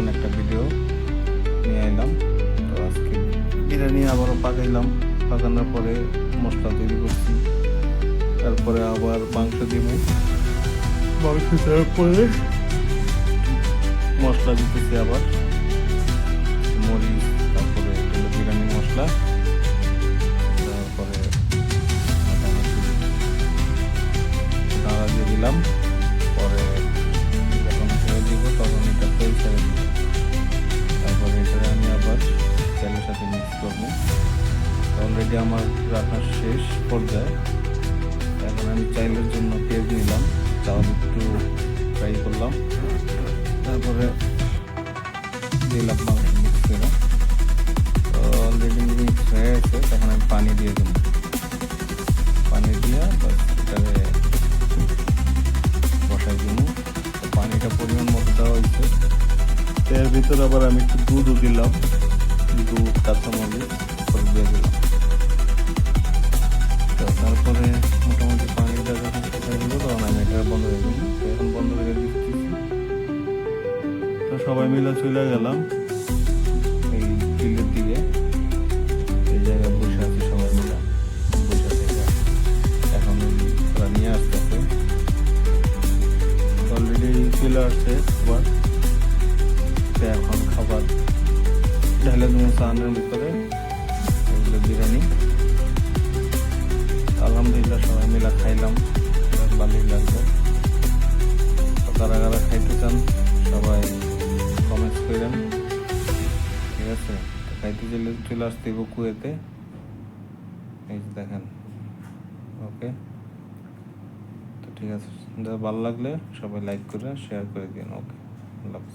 নতুন একটা ভিডিও নিয়ে এলাম। তো আজকে বিরিয়ানি আবারও পাকাইলাম, পাকানোর পরে মশলা তৈরি করছি, তারপরে আবার মাংস দিব, মাংস দেওয়ার পরে মশলা দিতেছি, আবার মরিচ, তারপরে বিরিয়ানি মশলা, তারপরে নাড়া দিয়ে দিলাম। পরে যখন হয়ে দিব তখন এটা তেল ছেড়ে দিব, তারপরে এটা আমি আবার তেলের সাথে মিক্স করবো। অলরেডি আমার রান্না শেষ পর্যায়ে। এখন আমি চাইলের জন্য পেঁয়াজ নিলাম, চাউল একটু ফ্রাই করলাম, তারপরে দিলাম মাংস মিক্স করে। তো অলরেডি মিক্স হয়ে গেছে, তখন আমি পানি দিয়ে দেবো। পানি দিয়ে এটাকে বসাই দিব। তো পানিটা পরিমাণ মতো দেওয়া হয়েছে। এর ভিতরে আবার আমি একটু দুধও দিলাম, দুধ, কাঁচামরিচ সব দিয়ে দিলাম। তো তারপরে মোটামুটি পানিটা যখন শুকিয়ে দিব তখন আমি এটা বন্ধ করে দিব। এখন বন্ধ করে দিচ্ছি। তো সবাই মিলে চলে গেলাম এই ফিল্ডের দিকে। এই জায়গায় বসে আছে সবাই মিলে, বসে থেকে এখন ওরা নিয়ে আসতেছে। অলরেডি চলে আসছে খাবার। এখন খাবার ঢেলে দেবো সাহানের ভিতরে, এগুলো বিরিয়ানি। আলহামদুলিল্লাহ সবাই মিলে খাইলাম, ভালোই লাগবে। কারা কারা খাইতে চান সবাই কমেন্টস করেন, ঠিক আছে? খাইতে চলে আসতে কুয়েতে, এই যে দেখেন। ওকে, তো ঠিক আছে, ভালো লাগলে সবাই লাইক করে শেয়ার করে দিন। ওকে, আল্লাহ হাফেজ।